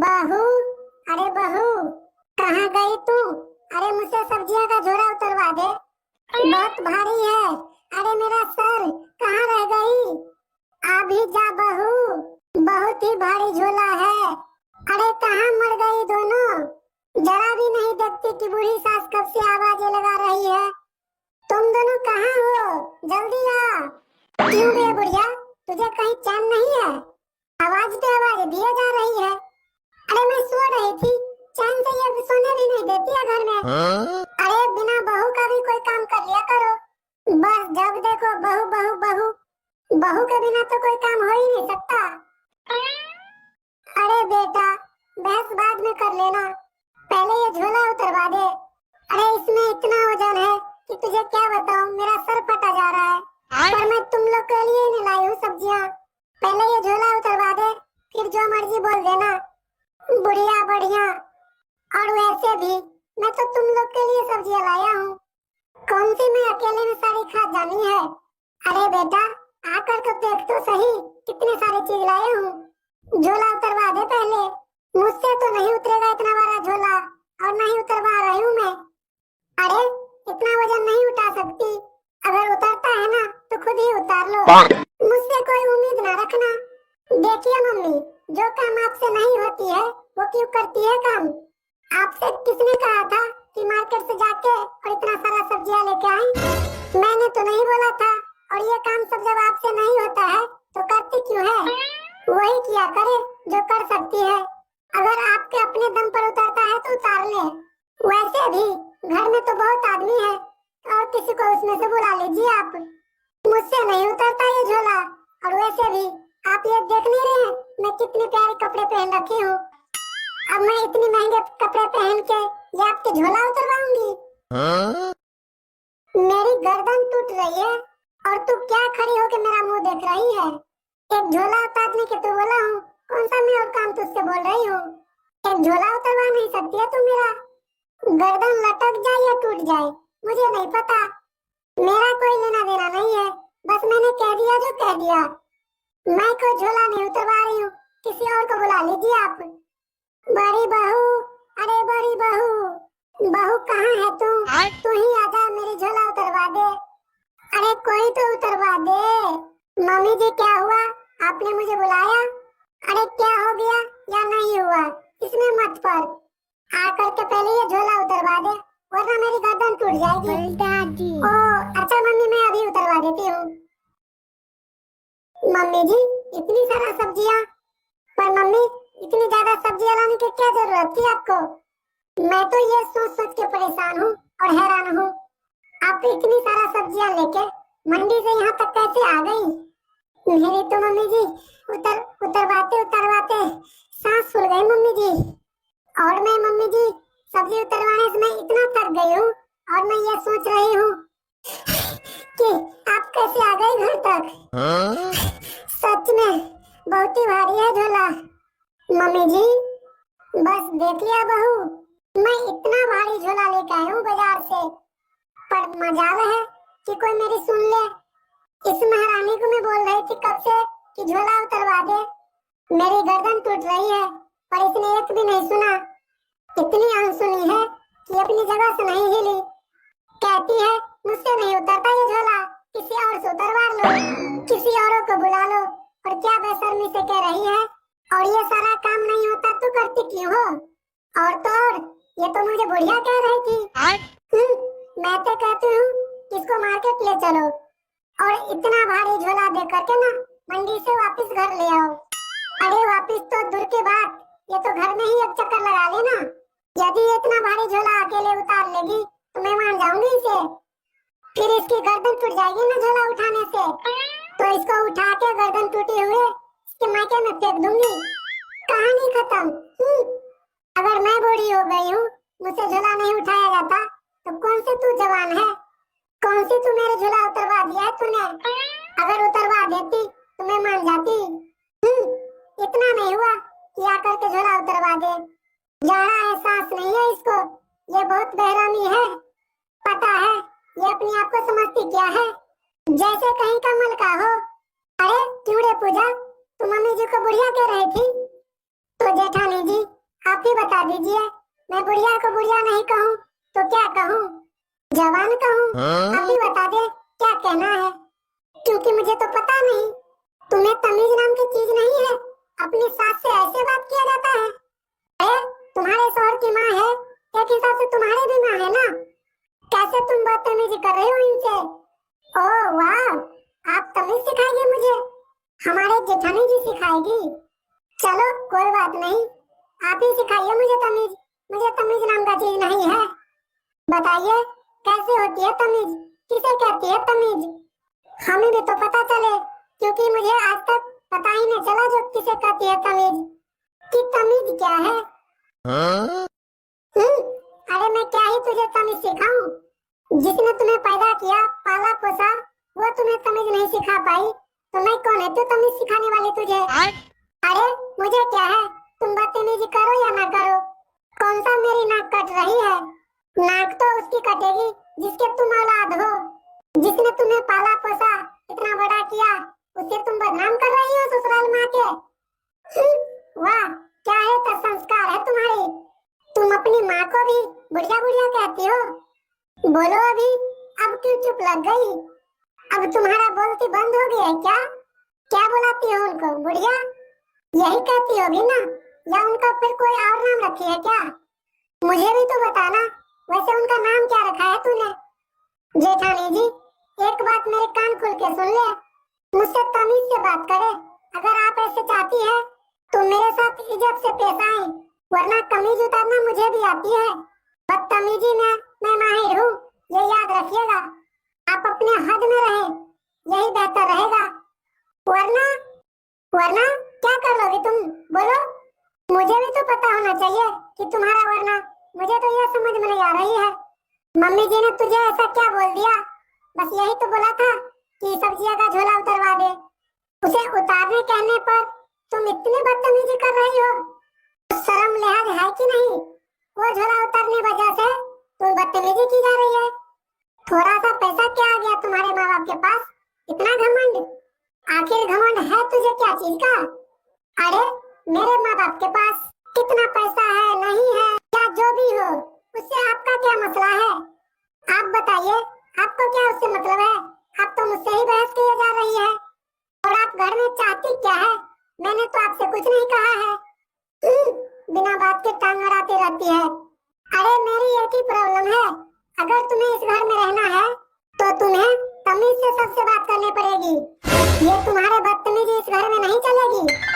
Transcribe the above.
बहू, अरे बहू, कहाँ गई तू? अरे मुझसे सब्जियां का झोला उतरवा दे, बहुत भारी है। अरे मेरा सर कहाँ रह गई? अभी जा बहू, बहुत ही भारी झोला है। अरे कहाँ मर गई दोनों? जरा भी नहीं देखती कि बूढ़ी सास कब से आवाजें लगा रही है। तुम दोनों कहाँ हो? जल्दी आ। क्यों बे बुढ़िया, तुझे कहीं चैन नहीं है? आवाज पे आवाज दिए जा रही है। अरे मैं सो रही थी, चैन से ये सोने भी नहीं देती है घर में। अरे बिना बहू का भी कोई काम कर लिया करो। बस जब देखो बहू बहू बहू, बहू के बिना तो कोई काम हो ही नहीं सकता। अरे बेटा, बहस बाद में कर लेना, पहले ये झोला उतरवा दे। अरे इसमें इतना वजन है कि तुझे क्या बताऊं, मेरा सर फटा जा रहा है। पर मैं तुम लोग के लिए नहीं लाई हूँ सब्जियाँ। पहले ये झोला उतरवा दे, फिर जो मर्जी बोल देना। बुढ़िया बढ़िया, और वैसे भी मैं तो तुम लोग के लिए सब्जियाँ लाया हूँ। कौन सी मैं अकेले में सारी खा जानी है? अरे बेटा, आकर तो देख तो सही, कितने सारे चीज लाया हूँ। झोला उतरवा दे पहले। मुझसे तो नहीं उतरेगा इतना बड़ा झोला, और नहीं उतरवा रही हूँ मैं। अरे इतना वजन नहीं उठा सकती, अगर उतरता है ना तो खुद ही उतार लो, मुझसे कोई उम्मीद ना रखना। देखिए मम्मी, जो काम आपसे नहीं होती है वो क्यों करती है काम? आपसे किसने कहा था कि मार्केट से जाके और इतना सारा सब्जियां लेके आई? मैंने तो नहीं बोला था। और ये काम सब जब आपसे नहीं होता है तो करती क्यों है? वही किया करे जो कर सकती है। अगर आपके अपने दम पर उतरता है तो उतार ले। वैसे भी घर में तो बहुत आदमी है, और किसी को उसमें से बुला लीजिए आप। मुझसे नहीं उतरता ये झोला। और वैसे भी आप ये देख नहीं रहे हैं मैं कितने प्यारे कपड़े पहन रखी हूँ? अब मैं इतनी महंगे कपड़े पहन के ये आपके झोला उतरवाऊंगी? मेरी गर्दन टूट रही है और तू क्या खड़ी होके मेरा मुंह देख रही है? एक झोला उतारने के तो बोला हूँ, कौन सा मैं और काम तुझसे बोल रही हूँ? एक झोला उतरवा नहीं सकती है तू मेरा? गर्दन लटक जाए या टूट जाए मुझे नहीं पता, मेरा कोई लेना देना नहीं है। बस मैंने कह दिया जो कह दिया। मैं कोई झोला नहीं उतरवा रही हूँ, किसी और को बुला लीजिए आप। बड़ी बहू, अरे बड़ी बहू, बहू कहाँ है तू? तू ही आजा, मेरी झोला उतरवा दे। अरे कोई तो उतरवा दे। मम्मी जी क्या हुआ, आपने मुझे बुलाया? अरे क्या हो गया या नहीं हुआ इसमें मत पड़। आकर के पहले ये झोला उतरवा दे, वरना मेरी गर्दन टूट जाएगी। दादी। ओह अच्छा मम्मी, मैं अभी उतरवा देती हूँ। मम्मी जी इतनी सारा सब्जियाँ, पर मम्मी इतनी ज्यादा सब्जियाँ लाने की क्या जरूरत थी आपको? मैं तो ये सोच सोच के परेशान हूँ और हैरान हूँ, आप इतनी सारा सब्जियाँ लेके मंडी से यहाँ तक कैसे आ गई? मेरी तो मम्मी जी उतरवाते उतरवाते सांस फूल गई मम्मी जी। और मैं मम्मी जी सब्जी उतरवाने से मैं इतना थक गई हूँ, और मैं ये सोच रही हूँ कि आप कैसे आ गए घर तक। सच में बहुत ही भारी है झोला। मम्मी जी बस देख लिया बहू, मैं इतना भारी झोला लेके आई हूँ बाजार से, पर मजाल है कि कोई मेरी सुन ले। इस महारानी को मैं बोल रही थी कब से कि झोला उतरवा दे, मेरी गर्दन टूट रही है, पर इसने एक भी नहीं सुना। इतनी अनसुनी है कि अपनी जगह से नहीं हिली। कहती है मुझसे नहीं उतरता ये झोला, किसी और से उतरवा लो, किसी औरों को बुला लो। और क्या बेशर्मी से कह रही है, और ये सारा काम नहीं होता तो करती क्यों हो? और तो और ये तो मुझे बुढ़िया कह रही थी। मैं तो कहती हूँ इसको मार्केट ले चलो, और इतना भारी झोला दे करके ना मंडी से वापस घर ले आओ। अरे वापस तो दूर की बात, ये तो घर में ही एक चक्कर लगा लेना। यदि इतना भारी झोला अकेले उतार लेगी तो मैं मान जाऊंगी इसे, फिर इसकी गर्दन टूट जाएगी ना झोला उठाने से, तो इसको उठा के गर्दन टूटे हुए इसके मायके में फेंक दूंगी। कहानी खत्म। अगर मैं बूढ़ी हो गई हूँ, मुझसे झोला नहीं उठाया जाता, तो कौन सी तू जवान है, कौन सी तू मेरे झोला उतरवा दिया है तूने? अगर उतरवा देती तो मैं मान जाती। इतना नहीं हुआ कि आकर के झोला उतरवा दे। जरा एहसास नहीं है इसको, ये बहुत बेरहमी है। पता है ये अपने आप को समझती क्या है, जैसे कहीं का मलका हो। अरे क्यों रे पूजा, तू मम्मी जी को बुढ़िया कह रही थी? तो जेठानी जी बता दीजिए, मैं बुढ़िया को बुढ़िया नहीं कहूँ तो क्या कहूँ, जवान कहूँ? आप ही बता दे क्या कहना है, क्योंकि मुझे तो पता नहीं। तुम्हें तमीज नाम की चीज नहीं है, अपनी सास से ऐसे बात किया जाता है? अरे तुम्हारे शौहर की माँ है, एक हिसाब से तुम्हारी भी माँ है ना, कैसे तुम बदतमीजी कर रहे हो इनसे? ओह वाह, आप तमीज सिखाएंगे मुझे? हमारे जेठानी जी सिखाएगी। चलो कोई बात नहीं, आप ही सिखाइए मुझे तमीज। मुझे तमीज नाम का चीज नहीं है। बताइए कैसे होती है तमीज, किसे कहती है तमीज? हमें भी तो पता चले, क्योंकि मुझे आज तक पता ही नहीं चला जो किसे कहती है तमीज, कि तमीज क्या है। अरे मैं क्या ही तुझे तमीज सिखाऊं? जिसने तुम्हें पैदा किया, पाला पोसा, वो तुम्हें तमीज नहीं सिखा पाई, तो मैं कौन है तो तमीज सिखाने वाली तुझे? अरे मुझे क्या है, तुम बदतमीजी करो या ना करो। कौन सा मेरी नाक कट रही है? नाक तो उसकी कटेगी जिसके तुम औलाद हो, जिसने तुम्हें पाला पोसा, इतना बड़ा किया, उसे तुम बदनाम कर रही हो ससुराल माँ के। वाह क्या है तो संस्कार है तुम्हारे। तुम अपनी माँ को भी बुढ़िया बुढ़िया कहती हो। बोलो अभी, अब क्यों चुप लग गई? अब तुम्हारा बोलती बंद हो गया है क्या? क्या बुलाती हो उनको, बुढ़िया? यही कहती होगी ना, या उनका फिर कोई और नाम रखी है क्या? मुझे भी तो बताना, वैसे उनका नाम क्या रखा है तूने? जेठानी जी, एक बात मेरे कान खोल के सुन ले, मुझसे तमीज से बात करे। अगर आप ऐसे चाहती है तो मेरे साथ इज्जत से पेश आए, वरना कमीज उतारना मुझे भी आती है। बदतमीजी में मैं माहिर हूँ, ये याद रखिएगा। आप अपने हद में रहे, यही बेहतर रहेगा, वरना वरना क्या कर लोगी तुम, बोलो? मुझे भी तो पता होना चाहिए कि तुम्हारा वरना, मुझे तो यह समझ में नहीं आ रही है। मम्मी जी ने तुझे ऐसा क्या बोल दिया? बस यही तो बोला था कि सब्जियां का झोला उतरवा दे। उसे उतारने कहने पर तुम इतनी बदतमीजी कर रही हो, शर्म लिहाज है कि नहीं? वो झोला उतारने वजह से तुम बदतमीजी की जा रही है। थोड़ा सा पैसा क्या आ गया तुम्हारे माँ बाप के पास, इतना घमंड? आखिर घमंड है तुझे क्या चीज का? अरे मेरे माँ बाप के पास कितना पैसा है, नहीं है, या जो भी हो, उससे आपका क्या मसला है? आप बताइए, आपको क्या उससे मतलब है? आप तो मुझसे ही बहस किए जा रही है, और आप घर में चाहती क्या है? मैंने तो आपसे कुछ नहीं कहा है। बिना बात के टांग अड़ाती रहती है। अरे मेरी एक ही प्रॉब्लम है, अगर तुम्हें इस घर में रहना है तो तुम्हें तमीज से सबसे बात करनी पड़ेगी। ये तुम्हारे बदतमीजी इस घर में नहीं चलेगी।